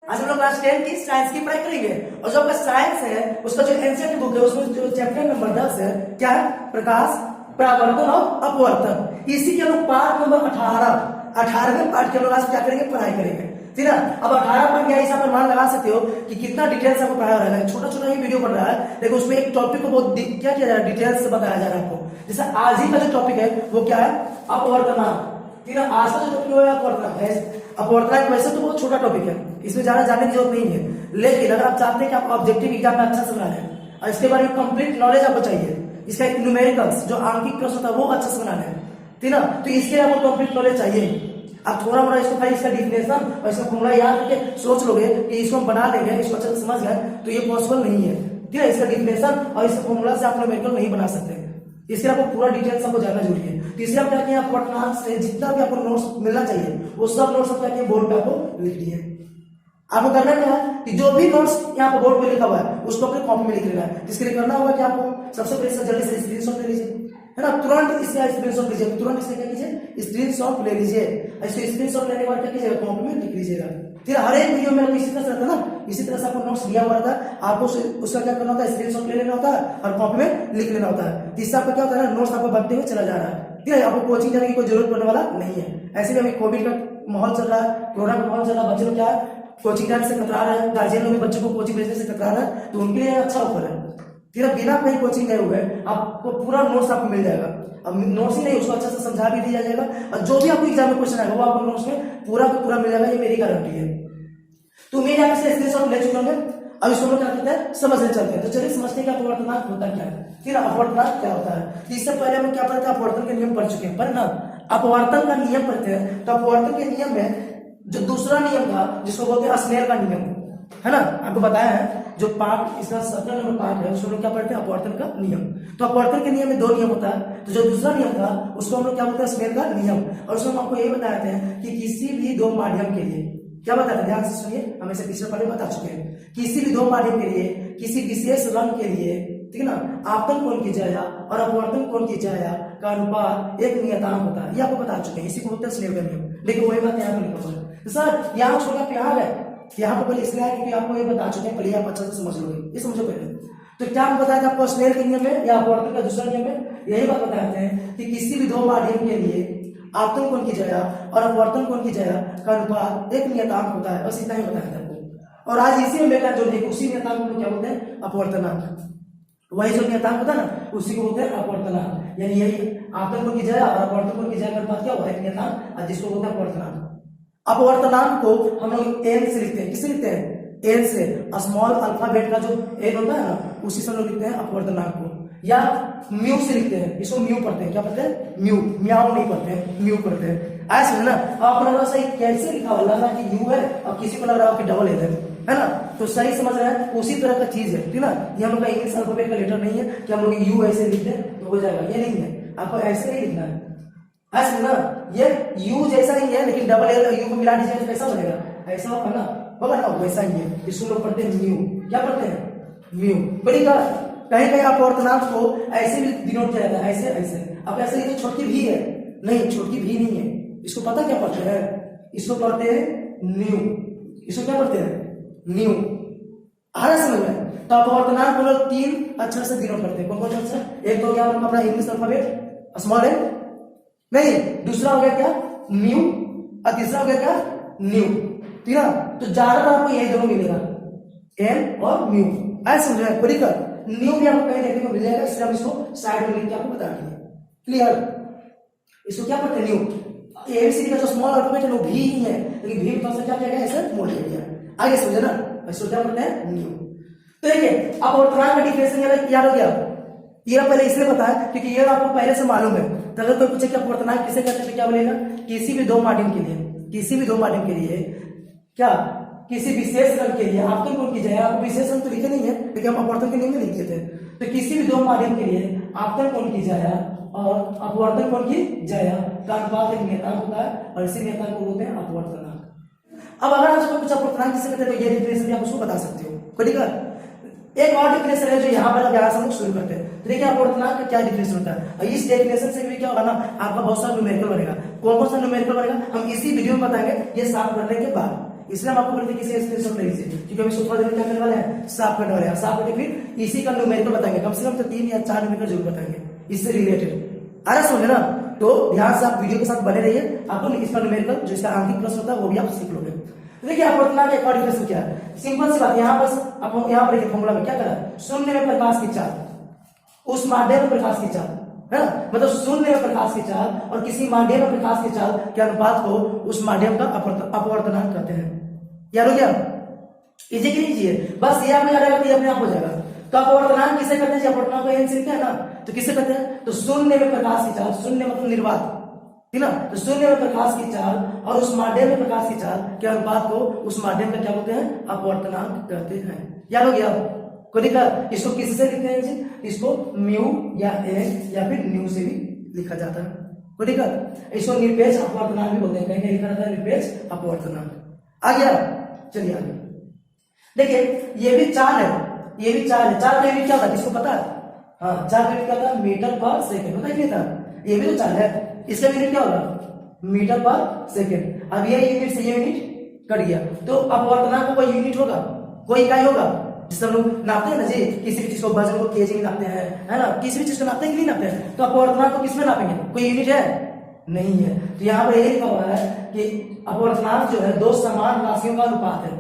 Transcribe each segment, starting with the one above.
आज हम लोग क्लास 10 की साइंस की पढ़ाई करेंगे और जो आपका साइंस है उसका जो एंशिएंट बुक है उसमें जो चैप्टर नंबर 10 है क्या है, प्रकाश परावर्तन और अपवर्तन। इसी के हम लोग पार्ट नंबर 18वें पार्ट के हम लोग आज क्या करेंगे, पढ़ाई करेंगे, ठीक है। अब 18 पार्ट क्या हिसाब मान लगा सकते हो कि कितना डिटेल्स आपको पढ़ाया रहा है। छोटा छोटा ही वीडियो बन रहा है लेकिन उसमें एक टॉपिक को बहुत क्या किया जा रहा है, डिटेल्स से बताया जा रहा है आपको। जैसे आज ही का जो टॉपिक है वो क्या है, अपवर्तनांक, ठीक है। आज का जो टॉपिक है अपवर्तनांक है। अपवर्तनांक वैसे तो बहुत छोटा टॉपिक है, इसमें ज्यादा जानने की जरूरत नहीं है, लेकिन अगर आप चाहते हैं कि आप ऑब्जेक्टिव एग्जाम में अच्छा से बना लें और इसके बारे में कंप्लीट नॉलेज आपको चाहिए, इसका न्यूमेरिकल्स जो आंकिक प्रश्न होता है वो अच्छे से बना लें, ठीक है, तो इसके लिए आपको कंप्लीट नॉलेज चाहिए। आप थोड़ा मोड़ा इसको खाली इसका डिफिनेशन और इसका फॉर्मूला याद करके सोच लोगे कि इसको हम बना लेंगे, इसको अच्छे से समझ गए, तो ये पॉसिबल नहीं है, ठीक है। इसका डिफिनेशन और इसका फॉर्मूला से आप न्यूमेरिकल नहीं बना सकते, इसके लिए आपको पूरा डिटेल्स आपको जानना जरूरी है। तो इसलिए आप क्या किए, अपवर्तनांक से जितना भी आपको नोट्स मिलना चाहिए वो सब नोट्स आप क्या किए, बोर्ड पे आपको लिख दिए। आपको करना क्या है कि जो भी नोट्स यहाँ पे बोर्ड पे लिखा हुआ है उसको अपने कॉपी में लिख लेना है। जिसके लिए करना होगा कि आपको सबसे पहले इसका जल्दी से स्क्रीनशॉट ले लीजिए, है ना, तुरंत इसका स्क्रीनशॉट लीजिए, तुरंत इसका क्या कीजिए, स्क्रीनशॉट ले लीजिए। इसको स्क्रीनशॉट लेने के बाद क्या कीजिएगा, कॉपी में लिख लीजिएगा। फिर हर एक वीडियो में इसी तरह से रहता है ना, इसी तरह से आपको नोट्स दिया हुआ रहता है, आपको उसका क्या करना होता है, स्क्रीनशॉट ले लेना होता है और कॉपी में लिख लेना होता है। इससे आपका क्या होता है, नोट्स आपको बनते हुए चला जा रहा है, ठीक है। आपको कोचिंग जाने की कोई जरूरत पड़ने वाला नहीं है। ऐसे भी अभी कोविड का माहौल चल रहा है, कोरोना का माहौल चल रहा है, बच्चे लोग क्या है कोचिंग जाने से कतरा रहे हैं, गार्जियन लोग भी बच्चों को कोचिंग भेजने से कतरा रहे हैं, तो उनके लिए अच्छा ऑफर है। फिर बिना कहीं कोचिंग गए हुए आपको पूरा नोट्स आपको मिल जाएगा। अब नोट्स ही नहीं, उसको अच्छे से समझा भी दिया जाएगा और जो भी आपको एग्जाम में क्वेश्चन आएगा वो आपको नोट्स में पूरा का पूरा मिल जाएगा, ये मेरी गारंटी है। तो मेरे यहाँ से स्क्रीनशॉट ले चुके होंगे, अब इसको लोग क्या करते हैं, समझने चलते हैं। तो चलिए समझते हैं कि अपवर्तनांक होता क्या है, फिर अपवर्तनांक क्या होता है। इससे पहले हम क्या पढ़ते हैं, अपवर्तन के नियम पढ़ चुके हैं, पर ना अपवर्तन का नियम पढ़ते हैं। तो अपवर्तन के नियम में जो दूसरा नियम था जिसको बोलते हैं स्नेल का नियम, है ना, आपको बताया है। जो पार्ट इसका 17 नंबर पार्ट है उसको लोग क्या पढ़ते हैं, अपवर्तन का नियम। तो अपवर्तन के नियम में दो नियम होता है, तो जो दूसरा नियम था उसको हम लोग क्या बोलते हैं, स्नेल का नियम। और उसमें हम आपको ये बताए थे कि किसी भी दो माध्यम के लिए क्या बताते हैं, ध्यान से सुनिए, हम इसे पिछले पहले बता चुके हैं। किसी भी दो माध्यम के लिए, किसी विशेष रंग के लिए, ठीक है ना, आपतन कोण की छाया और अपवर्तन कोण की छाया का अनुपात एक नियतांक होता है, ये आपको बता चुके हैं। इसी को बोलते हैं स्नेल का नियम, लेकिन वही बात यहाँ पर लिखा हुआ है। तो सर यहाँ छोटा प्यार है, यहाँ पर पहले इसलिए है क्योंकि आपको ये बता चुके हैं, पहले आप अच्छे से समझ लोगे, ये समझो पहले। तो क्या हम बताया था आपको, स्नेल के नियम में या अपवर्तन का दूसरा नियम में यही बात बताते हैं कि किसी भी दो माध्यम के लिए आपतन कोण की छाया और अपवर्तन कोण की छाया का अनुपात एक नियतांक होता है, बस इतना ही बताया था आपको। और आज इसी में लेकर जो देखो उसी नियतांक को क्या बोलते हैं, अपवर्तनांक। वही जो नियतांक होता है ना उसी को बोलते हैं अपवर्तनांक, यानी यही आपतन कोण की छाया और अपवर्तन कोण की छाया का अनुपात क्या होता है, एक नियतांक, जिसको बोलते हैं अपवर्तनांक। अपवर्तनांक को हम लोग एन से लिखते हैं, किससे लिखते हैं, एन से। स्मॉल अल्फाबेट का जो एन होता है ना उसी से हम लोग लिखते हैं अपवर्तनांक को, या म्यू से लिखते हैं, इसको म्यू पढ़ते हैं, क्या पढ़ते हैं, म्यू, म्याऊ नहीं पढ़ते हैं, म्यू पढ़ते हैं। ऐसे है ना, आपको लग रहा है कैसे लिखा हुआ, लग रहा है कि यू है और किसी को लग रहा है कि डबल है ना, तो सही समझ रहे हैं, उसी तरह का चीज है, ठीक ना। ये हम लोग का इंग्लिश अल्फाबेट का लेटर नहीं है कि हम लोग यू ऐसे लिखते हैं तो हो जाएगा, ये नहीं है, आपको ऐसे नहीं लिखना है, ऐसे ना। ये यू जैसा ही है लेकिन डबल एल यू को मिला दीजिए तो कैसा बनेगा, ऐसा होगा ना, होगा ना, वैसा ही है। इसको लोग पढ़ते हैं म्यू, क्या पढ़ते हैं, म्यू। बड़ी का कहीं कहीं अपवर्तनांक को ऐसे भी डिनोट किया जाता है, ऐसे ऐसे। अब ऐसे ये छोटी भी है, नहीं छोटी भी नहीं है, इसको पता क्या पढ़ते हैं, इसको पढ़ते हैं न्यू, इसको क्या पढ़ते हैं, न्यू। आ रहा समझ में। तो अपवर्तनांक को लोग तीन अक्षर से डिनोट करते हैं, कौन कौन से अक्षर, एक तो क्या अपना इंग्लिश अल्फाबेट स्मॉल है, नहीं, दूसरा हो गया क्या म्यू और तीसरा हो गया क्या न्यू, ठीक है। तो ज्यादातर आपको यही दोनों मिलेगा, एन और म्यू, ऐसे समझ रहे हैं। कर न्यू भी आपको कहीं देखने को मिल जाएगा, इसलिए हम इसको साइड में लिख के आपको बता दिए, क्लियर। इसको क्या पढ़ते हैं, न्यू। एबीसीडी का जो स्मॉल अल्फाबेट है वो भी ही है, लेकिन भी तो क्या किया गया, ऐसे मोड़ लिया गया, आगे समझे ना। इसको क्या पढ़ते हैं, न्यू। तो देखिए अब अपवर्तनांक का डिफिनेशन याद हो गया, ये पहले इसलिए बताया क्योंकि ये आपको पहले से मालूम है। तो अगर कोई पूछे कि अपवर्तनांक किसे कहते हैं, क्या बोलेगा, किसी भी दो माध्यम के लिए, किसी भी दो माध्यम के लिए क्या, किसी विशेष रंग के लिए आपतन कोण की छाया, आपको विशेष रंग तो लिखे नहीं है लेकिन हम अपवर्तन के नियम में लिख दिए थे। तो किसी भी दो माध्यम के लिए आपतन कोण की छाया और अपवर्तन कोण की छाया का अनुपात एक नियतांक होता है और इसी नियतांक को बोलते हैं अपवर्तनांक। अब अगर आपसे कुछ अपवर्तनांक किसे कहते हैं तो ये डिफिनेशन भी आप उसको बता सकते हो, ठीक है। एक और डिफिनेशन है जो यहाँ पर अब यहाँ से हम शुरू करते हैं। तो देखिए अपवर्तनांक का क्या डिफिनेशन होता है, और इस डेफिनेशन से भी क्या होगा ना, आपका बहुत सारा न्यूमेरिकल बनेगा। कौन कौन सा न्यूमेरिकल बनेगा हम इसी वीडियो में बताएंगे, ये साफ करने के बाद। इसलिए हम आपको बोलते हैं किसी स्क्रीनशॉट ले लीजिए, क्योंकि हम इसको थोड़ा देर में क्या करने वाले हैं, साफ करने वाले हैं। साफ करके फिर इसी का न्यूमेरिकल बताएंगे, कम से कम तो 3 या 4 न्यूमेरिकल जरूर बताएंगे इससे रिलेटेड। आ रहा समझे ना? तो ध्यान से आप वीडियो के साथ बने रहिए, आपको इसका न्यूमेरिकल जो इसका आंकिक प्रश्न होता है वो भी आप सीख लोगे। तो देखिए अपवर्तनांक एक और डिफरेंस क्या है, सिंपल सी बात, यहाँ बस आप यहाँ पर फॉर्मूला में क्या करा है, शून्य में प्रकाश की चाल, उस माध्यम में प्रकाश की चाल है ना, मतलब शून्य में प्रकाश की चाल और किसी माध्यम में प्रकाश की चाल के अनुपात को उस माध्यम का अपवर्तनांक कहते हैं। याद हो गया? इजी की लीजिए, बस ये आपने याद रखा तो ये अपने आप हो जाएगा। तो अपवर्तनांक किसे कहते हैं? अपवर्तनांक का एन क्या है ना, तो किसे कहते हैं? तो शून्य में प्रकाश की चाल, शून्य मतलब निर्वात, ठीक ना, तो शून्य में प्रकाश की चाल और उस माध्यम में प्रकाश की चाल के अनुपात को उस माध्यम का क्या बोलते हैं? अपवर्तनांक कहते हैं। याद हो गया? कोई दिक्कत? इसको किससे लिखते हैं जी? इसको म्यू या एन या फिर न्यू से भी लिखा जाता है। कोई दिक्कत? इसको निरपेक्ष अपवर्तनांक भी बोलते हैं, कहीं लिखा रहता है निरपेक्ष अपवर्तनांक। आ गया? चलिए आगे देखिए, ये भी चाल है, ये भी चाल है। चाल का यूनिट क्या होता है, किसको पता है? हाँ, चाल का यूनिट क्या होता है? मीटर पर सेकेंड, पता ही नहीं था? ये भी तो चाल है, इसका यूनिट क्या होगा? मीटर पर सेकेंड। अब ये यूनिट से ये यूनिट कट गया, तो अपवर्तनांक का कोई यूनिट होगा, कोई इकाई होगा जिससे हम लोग नापते हैं ना जी, किसी भी चीज को वजन को केजी में नापते हैं, है ना, किसी भी चीज को नापते हैं कि नहीं नापते हैं? तो अपवर्तनांक को किसमें नापेंगे? कोई यूनिट है? नहीं है। तो यहाँ पर यही लिखा हुआ है कि अपवर्तनांक जो है दो समान राशियों का अनुपात है।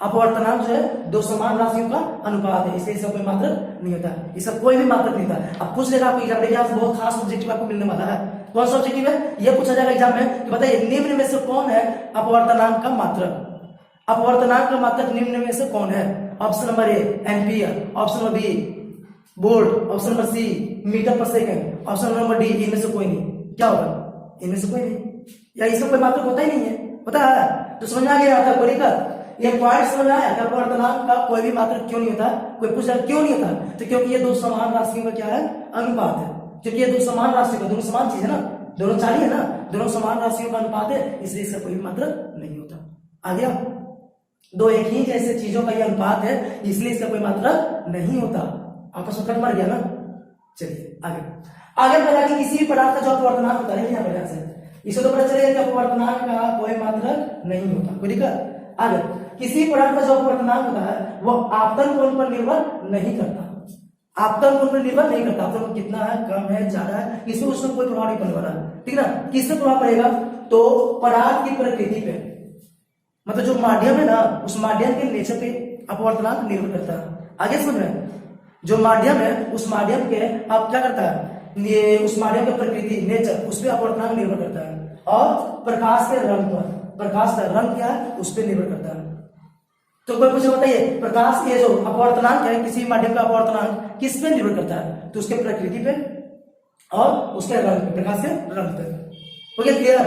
अपवर्तनांक जो है दो समान राशियों का अनुपात है, इसलिए इसका कोई मात्रक नहीं होता, इसका कोई भी मात्रक नहीं था। अब पूछ लेगा आपको एग्जाम में, यहाँ बहुत खास ऑब्जेक्टिव आपको मिलने वाला है। कौन सा ऑब्जेक्टिव है? यह पूछा जाएगा एग्जाम में कि बताइए निम्न में से कौन है अपवर्तनांक का मात्रक? अपवर्तनांक का मात्रक निम्न में से कौन है? Option number A ampere, option number B volt, option number C metre per second, option number D इनमें से कोई नहीं। क्या होगा? इनमें से कोई नहीं, या इसका कोई मात्रक होता ही नहीं है, पता है? तो समझ आ गया था? कोई दिक्कत? ये पॉइंट समझ आया? अपवर्तनांक का कोई भी मात्रक क्यों नहीं होता? कोई पूछ रहा क्यों नहीं होता? तो क्योंकि ये दो समान राशियों का क्या है? अनुपात है। क्योंकि ये दो समान राशियों का, दोनों समान चीज है ना, दोनों चाली है ना, दोनों समान राशियों का अनुपात है, इसलिए इसका कोई भी मात्रक नहीं होता। आ गया? दो एक ही जैसे चीजों का ये अनुपात है, इसलिए इसका कोई मात्रक नहीं होता। आपस में कट मर गया ना? चलिए आगे आगे बढ़ा कि किसी भी पदार्थ का जो अपवर्तनांक होता है, यहाँ पर से इसे तो पता चलेगा कि अपवर्तनांक का कोई मात्रक नहीं होता। कोई दिक्कत? आगे किसी पदार्थ का जो अपवर्तनांक होता है वो आपतन कोण पर निर्भर नहीं करता, आपतन कोण पर निर्भर नहीं करता। आपतन कोण कितना है, कम है, ज्यादा है, इसमें उसमें कोई प्रभाव नहीं पड़ने वाला, ठीक ना। किससे प्रभाव पड़ेगा? तो पदार्थ की प्रकृति पे, मतलब जो माध्यम है ना, उस माध्यम के नेचर पे अपवर्तनांक निर्भर करता है। आगे समझ में? जो माध्यम है उस माध्यम के आप क्या करता है, ये उस माध्यम की प्रकृति नेचर, उस पर अपवर्तनांक निर्भर करता है। और प्रकाश के रंग पर, प्रकाश का रंग क्या है उस पर निर्भर करता है। तो कोई मुझे बताइए, प्रकाश के जो अपवर्तनांक है, किसी माध्यम का अपवर्तनांक किस पे निर्भर करता है? तो उसके प्रकृति पे और उसके रंग पे, प्रकाश के रंग पे। Okay clear?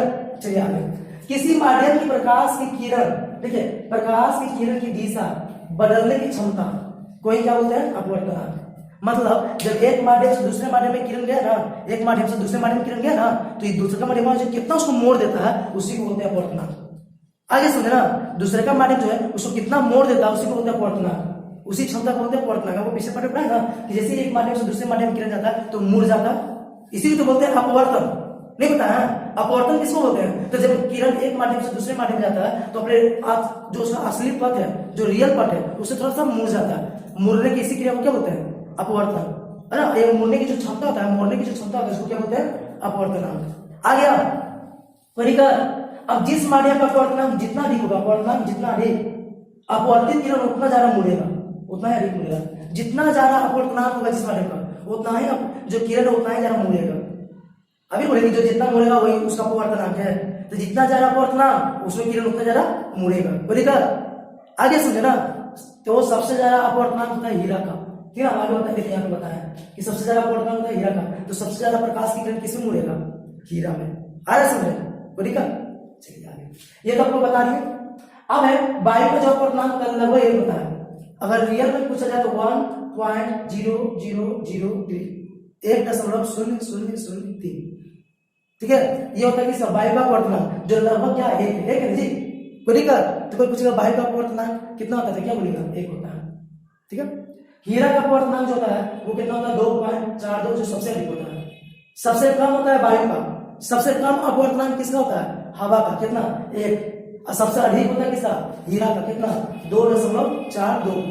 चलिए आगे। किसी माध्यम की प्रकाश की किरण, देखिए प्रकाश की किरण की दिशा बदलने की क्षमता कोई क्या बोलते हैं? अपवर्तनांक। मतलब जब एक माध्यम से दूसरे माध्यम में किरण गया ना, एक माध्यम से दूसरे माध्यम में किरण गया ना, तो ये दूसरे का माध्यम जो कितना उसको मोड़ देता है उसी को बोलते हैं अपवर्तनांक। आगे समझे ना? दूसरे का माध्यम जो है उसको कितना मोड़ देता है उसी को बोलते हैं अपवर्तनांक, उसी क्षमता को बोलते हैं अपवर्तनांक। वो पीछे पढ़ा है ना कि जैसे एक माध्यम से दूसरे माध्यम में किरण जाता है तो मुड़ जाता, इसी को तो बोलते हैं अपवर्तन। नहीं पता है अपवर्तन किसको बोलते हैं? तो जब किरण एक माध्यम से दूसरे माध्यम में जाता है तो अपने जो उसका असली पथ है, जो रियल पथ है, उससे थोड़ा सा मुड़ जाता है। मुड़ने की इसी क्रिया को क्या बोलते हैं? अपवर्तन, है ना। ये मुड़ने की जो क्षमता होता है, मोड़ने की जो क्षमता होता है, उसको क्या बोलते हैं? अपवर्तनांक। आ गया? परिकर अब जिस माध्यम का अपवर्तनांक जितना अधिक होगा, अपवर्तनांक जितना अधिक, अपवर्तित किरण उतना ज्यादा मुड़ेगा, उतना ही अधिक मुड़ेगा। जितना ज्यादा अपवर्तनांक होगा जिस माध्यम का, उतना ही जो किरण है उतना ही ज्यादा मुड़ेगा। अभी बोलेंगे जो जितना मुड़ेगा वही उसका अपवर्तनांक है, तो जितना ज्यादा अपवर्तनांक उसमें किरण उतना ज्यादा मुड़ेगा। परिकर आगे समझे ना? तो सबसे ज्यादा अपवर्तनांक होता है हीरा का, ठीक है। आगे होता है, देखिए यहाँ पे बताया कि सबसे ज्यादा अपवर्तनांक होता है हीरा का, तो सबसे ज्यादा प्रकाश की किरण किसमें मुड़ेगा? हीरा में। आ रहा समझे? परिकर चलिए आगे। ये तो आपको बता दिए। अब है वायु का जो अपवर्तनांक होता है लगभग ये होता है, अगर रियल में पूछा जाए तो 1.0003, 1.0003, ठीक है। ये होता है कि वायु का अपवर्तनांक जो लगभग क्या है? एक है जी। कोई दिक्कत? तो कोई पूछेगा वायु का अपवर्तनांक कितना होता है, क्या बोलेगा? 1 होता है, ठीक है। हीरा का अपवर्तनांक जो होता है वो कितना होता है? 2.42, जो सबसे अधिक होता है। सबसे कम होता है वायु का, सबसे कम अपवर्तनांक किसका होता है? हवा का। कितना? 1। और सबसे अधिक होता है किसका? हीरा का। कितना? 2.42।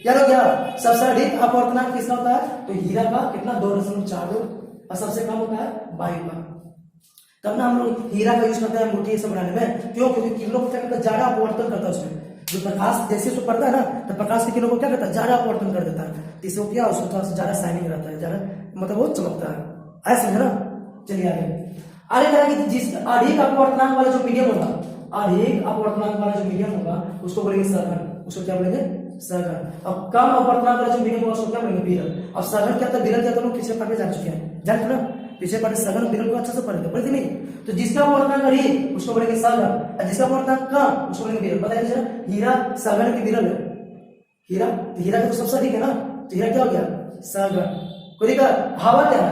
याद हो गया? सबसे अधिक अपवर्तनांक किसका होता है? तो हीरा का। कितना? 2.42। और सबसे कम होता है वायु का। तब ना हम लोग हीरा का यूज करते हैं अंगूठी से बनाने में। क्यों? क्योंकि किरणों को क्या करता है? ज्यादा अपवर्तन करता है उसमें। जो प्रकाश जैसे उसको पड़ता है ना, तो प्रकाश की किरणों को क्या करता है? ज्यादा अपवर्तन कर देता है। इससे क्या, उसको थोड़ा सा ज्यादा शाइनिंग रहता है, ज्यादा मतलब वो चमकता है। ऐसा समझे ना? चलिए आगे कहा कि जिस अधिक अपवर्तनांक वाला जो मीडियम होगा, अधिक अपवर्तनांक वाला जो मीडियम होगा उसको बोलेंगे सघन। उसको क्या बोलेंगे? सघन। अब कम अपवर्तनांक वाला जो मीडियम होगा उसको क्या बोलेंगे? विरल। अब सघन क्या था, विरल क्या था, लोग पिछले पाठ में जान चुके हैं, जानते ना? पीछे पाठ सघन विरल को अच्छे से पढ़ते नहीं। तो जिसका अपवर्तनांक अधिक उसको बोलेंगे सघन, और जिसका अपवर्तनांक कम उसको बोलेंगे विरल। बताइए जरा, हीरा सघन की विरल है? हीरा का तो सबसे अधिक है ना, तो हीरा क्या हो गया? सघन। कोई हवा क्या है?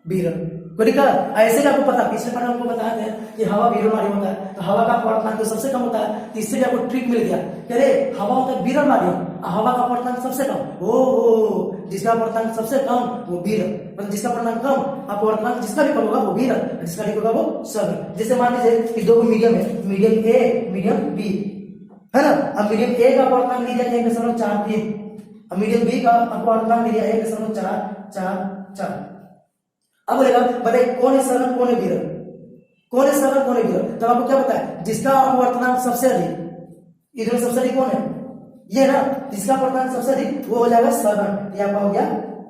विरल। ऐसे आपको पता, पिछले पाठ हमको बताया था कि हवा विरलमानी होता है, तो हवा का अपवर्तनांक तो सबसे कम होता है। तो इससे आपको ट्रिक मिल गया कि अरे हवा होता है विरलमानी, हवा का अपवर्तनांक सबसे कम। ओ जिसका अपवर्तनांक सबसे कम वो विरल, मतलब जिसका अपवर्तनांक कम, अपवर्तनांक जिसका भी कम होगा वो विरल, जिसका अधिक होगा वो सघन। जैसे मान लीजिए कि दो मीडियम है, मीडियम ए मीडियम बी, है ना? अब मीडियम ए का अपवर्तनांक लिया 1.43, अब मीडियम बी का अपवर्तनांक लिया 1.444। अब बोलेगा बताइए कौन है सघन कौन है विरल? कौन है सघन कौन है विरल? तब आपको क्या पता है? जिसका अपवर्तनांक सबसे अधिक, इधर सबसे अधिक कौन है? ये ना, जिसका अपवर्तनांक सबसे अधिक वो हो जाएगा सघन। ये आपका हो गया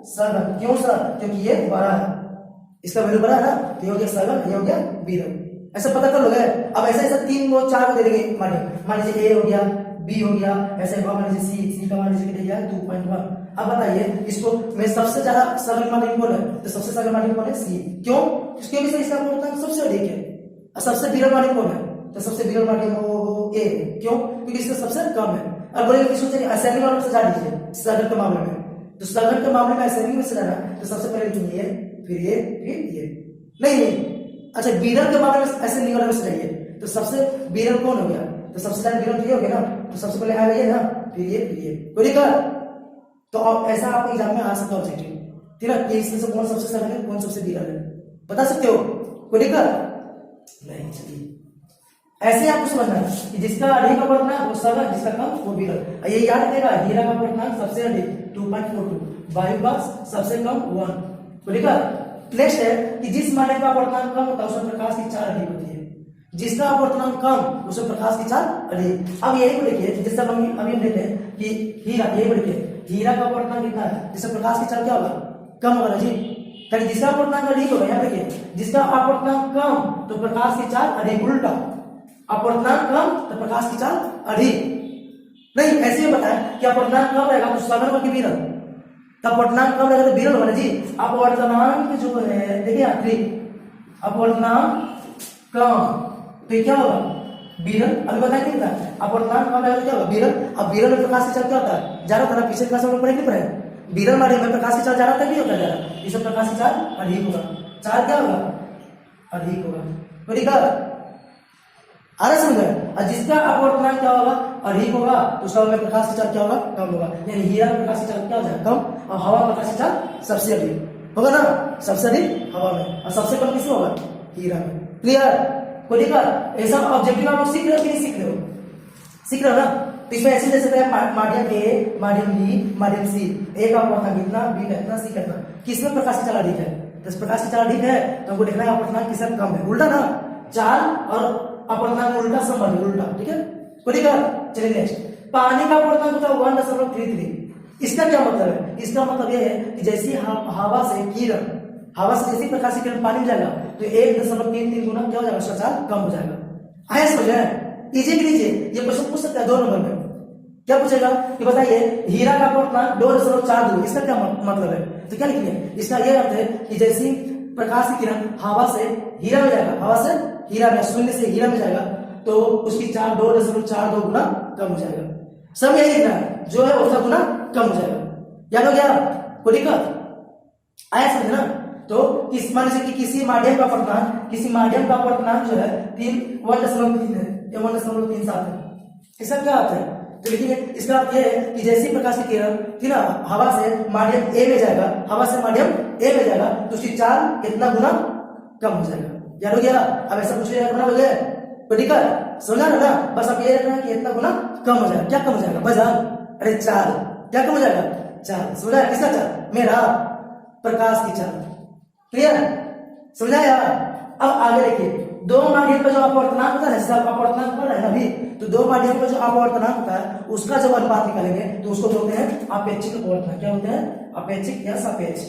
सघन। क्यों सर? क्योंकि ये बड़ा है, इसका वैल्यू बड़ा है ना, तो ये हो गया सघन, ये हो गया विरल। ऐसा पता कर लोगे। अब ऐसा 3 को 4 को दे देंगे, मान लीजिए ए हो गया, बी हो गया, ऐसे मान लीजिए सी का मान लीजिए दिया 2.1। अब बताइए इसको में सबसे ज्यादा सघन माध्यम कौन है? तो सबसे सघन माध्यम कौन है? सी। क्यों? क्योंकि इसका अपवर्तनांक सबसे अधिक है। और सबसे विरल माध्यम कौन है? तो सबसे विरल माध्यम वो ए। क्यों? क्योंकि इसका सबसे कम है। अब बोलेंगे इसको चलिए असेंडिंग ऑर्डर में सजा दीजिए सघन के मामले में। तो सघन के मामले में असेंडिंग में सजाना, तो सबसे पहले लिखेंगे ये, फिर ये, फिर ये। नहीं, अच्छा विरल के मामले में असेंडिंग ऑर्डर में सजाइए, तो सबसे विरल कौन हो गया? तो सबसे ज्यादा विरल ये हो गया ना, तो सबसे पहले आएगा ये ना, फिर ये, फिर ये। कोई दिक्कत? तो ऐसा आपको एग्जाम में आ सकता है ऑब्जेक्टिव, ठीक है? कि इसमें से कौन सबसे सघन है कौन सबसे विरल है, बता सकते हो? कोई दिक्कत नहीं? चलिए ऐसे आपको समझना है कि जिसका अधिक अपवर्तनांक वो सघन, जिसका कम वो विरल। ये याद रखेगा, हीरा का अपवर्तनांक सबसे अधिक 2.42, वायु का सबसे कम 1। कोई दिक्कत? नेक्स्ट है कि जिस माध्यम का अपवर्तनांक कम होता है उसमें प्रकाश की चाल अधिक होती है। जिसका अपवर्तनांक कम उसमें प्रकाश की चाल अधिक। अब यही को देखिए, जैसे अभी हम देखते हैं कि हीरा, यही को देखिए हीरा का अपवर्तनांक कितना है, जिससे प्रकाश की चाल क्या होगा? कम होगा जी। कहीं जिसका अपवर्तनांक अधिक होगा, यहाँ देखिए जिसका अपवर्तनांक कम तो प्रकाश की चाल अधिक, उल्टा अपवर्तनांक कम तो प्रकाश की चाल अधिक। नहीं, ऐसे ही बताया कि अपवर्तनांक कम रहेगा तो सघन होगा कि विरल? तो अपवर्तनांक कम रहेगा तो विरल होगा जी। अपवर्तनांक जो है देखिए आखिरी अपवर्तनांक कम तो क्या होगा? विरल। अभी बताया नहीं था, अपवर्तनांक कम रहेगा तो क्या होगा? विरल। अब विरल में प्रकाश की चाल क्या होता है? ज्यादा होता है। पीछे क्लास में पढ़े नहीं पढ़े? विरल माध्यम में प्रकाश की चाल ज्यादा होता है, नहीं होता ज्यादा, इसमें प्रकाश की चाल अधिक होगा। चाल क्या होगा? अधिक होगा। तो ठीक है, आगे समझे? और जिसका अपवर्तनांक क्या होगा? अधिक होगा, तो उसका में प्रकाश की चाल क्या होगा? कम होगा। यानी हीरा में प्रकाश की चाल क्या हो जाएगा? कम। और हवा में प्रकाश की चाल सबसे अधिक होगा ना, सबसे अधिक हवा में, और सबसे कम किसमें होगा? हीरा में। क्लियर? कोई दिक्कत? ऐसा ऑब्जेक्टिव आप सीख रहे हो कि नहीं सीख रहे हो? सीख रहे हो ना? तो इसमें ऐसे जैसे माध्यम ए, माध्यम बी, माध्यम सी, ए का अपवर्तनांक कितना, बी का इतना, सी का इतना, किसमें प्रकाश की चाल अधिक है? तो प्रकाश की चाल अधिक है तो हमको देखना है अपवर्तनांक किसमें कम है। उल्टा ना, चाल और अपवर्तनांक उल्टा संबंध, उल्टा। ठीक है? कोई दिक्कत? चलिए नेक्स्ट, पानी का अपवर्तनांक होता है 1.33। इसका क्या मतलब है? इसका मतलब यह है कि जैसी हवा से किरण, हवा से जैसी प्रकाश की किरण पानी में जाएगा तो 1.33 गुना क्या हो जाएगा? उसका चाल कम हो जाएगा। आया समझ है? इजी के लीजिए, ये क्वेश्चन पूछ सकता है 2 नंबर में। क्या पूछेगा कि बताइए हीरा का अपवर्तनांक 2.42, इसका क्या मतलब है? तो क्या लिखिए, इसका यह अर्थ है कि जैसी प्रकाश की किरण हवा से हीरा में जाएगा, हवा से हीरा में, शून्य से हीरा में जाएगा तो उसकी चाल 2.42 गुना कम हो जाएगा। सब यही लिखना है, जो है उसका गुना कम हो जाएगा। याद हो गया? कोई दिक्कत? आया समझ ना? तो इस मान लीजिए कि किसी माध्यम का अपवर्तनांक जो है 1.3 है या 1.37 है। इसका क्या अर्थ है? तो देखिए इसका अर्थ यह है कि जैसी प्रकाश की किरण थी ना हवा से माध्यम ए में जाएगा, हवा से माध्यम ए में जाएगा तो उसकी चाल कितना गुना कम हो जाएगा। याद हो गया? अब ऐसा पूछ लिया, हो गया? कोई दिक्कत? समझा ना? बस अब ये रखना कि इतना गुना कम हो जाएगा। क्या कम हो जाएगा? वजन। अरे चाल। क्या कम हो जाएगा? चाल। समझा? किसका चाल? मेरा, प्रकाश की चाल। क्लियर? समझा यार? अब आगे देखिए, दो माध्यम का जो अपवर्तनांक होता है, जैसे आप अपवर्तनांक पढ़ रहे हैं अभी, तो दो माध्यम का जो अपवर्तनांक होता है उसका जब अनुपात निकालेंगे तो उसको बोलते हैं अपेक्षिक अपवर्तनांक। क्या होते हैं? अपेक्षिक या सापेक्ष।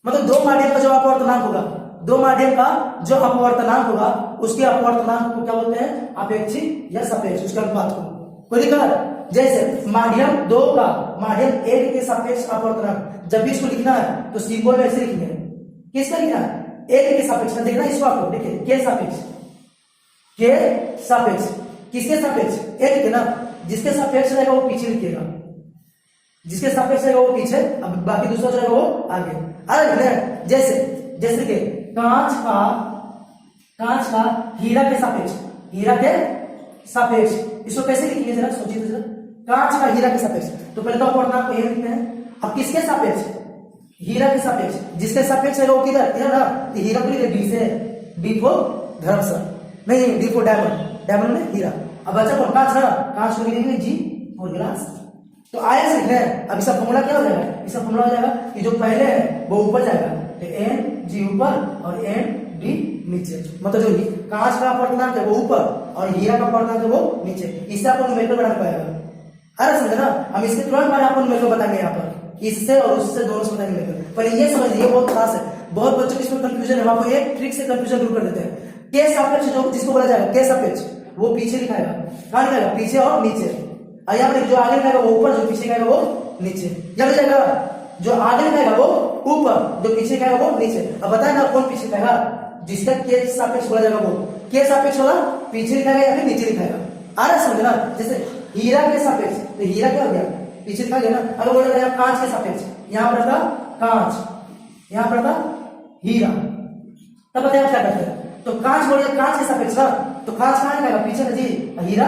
मतलब दो माध्यम का जो अपवर्तनांक होगा, दो माध्यम का जो अपवर्तनांक होगा उसके अपवर्तनांक को क्या बोलते हैं? अपेक्षिक या सापेक्ष, उसके अनुपात को। कोई दिक्कत? जैसे माध्यम दो का माध्यम एक के सापेक्ष अपवर्तनांक, जब भी इसको लिखना है तो सिंबल में ऐसे लिखेंगे। किसका लिखना है? एक के सापेक्ष। देखना इसको आपको, देखिए के सापेक्ष, के सापेक्ष। किसके सापेक्ष? एक के ना। जिसके सापेक्ष रहेगा वो पीछे लिखिएगा, जिसके सापेक्ष रहेगा वो पीछे, अब बाकी दूसरा जो रहेगा वो आगे। अरे जैसे कि कांच का हीरा के सापेक्ष, हीरा के सापेक्ष, इसको कैसे लिखेंगे जरा सोचिए तो जरा। कांच का हीरा के सापेक्ष, तो पहले तो अपवर्तनांक को ये लिखते हैं। अब किसके सापेक्ष? हीरा के सापेक्ष। जिसके सापेक्ष है वो किधर? इधर ना। तो हीरा को लिखे डी से, डी फॉर धर्मसा, नहीं डी फॉर डायमंड, डायमंड में हीरा। अब बचा कौन? कांच ना। कांच को लिखेंगे जी फॉर ग्लास। तो आया से लिख रहे हैं। अब इसका फॉर्मूला क्या हो जाएगा? इसका फॉर्मूला हो जाएगा कि जो पहले है वो ऊपर जाएगा, तो एन जी ऊपर और एन डी नीचे। मतलब जो कांच का अपवर्तनांक है वो ऊपर और हीरा का अपवर्तनांक है वो नीचे। इससे आप न्यूमेरिकल बना पाएगा। अरे समझे ना? हम इसके तुरंत बाद आपको न्यूमेरिकल बताएंगे यहाँ पर, इससे और उससे दोनों से बताएंगे। पर ये समझिए बहुत खास है, बहुत बच्चों को इसमें कंफ्यूजन है। हम आपको एक ट्रिक से कंफ्यूजन दूर कर देते हैं। के सापेक्ष जो जिसको बोला जाएगा के सापेक्ष, वो पीछे लिखाएगा। कहाँ लिखाएगा? पीछे और नीचे। यहाँ पर जो आगे लिखाएगा वो ऊपर, जो पीछे लिखाएगा वो नीचे। क्या हो जाएगा? जो आगे लिखाएगा वो ऊपर, जो पीछे लिखाएगा वो नीचे। अब बताए ना कौन पीछे लिखाएगा? जिसका के सापेक्ष बोला जाएगा वो के सापेक्ष होगा, पीछे लिखाएगा या फिर नीचे लिखाएगा। आ रहा है समझना? जैसे हीरा के सापेक्ष, तो हीरा क्या हो गया? पीछे लिखा गया ना। अगर बोला जाएगा कांच के सापेक्ष, यहाँ पर था कांच, यहाँ पर था हीरा, तब बताया क्या करते हैं? तो कांच बोलिए कांच के सापेक्ष ना, तो कांच कहाँ जाएगा? पीछे ना जी, हीरा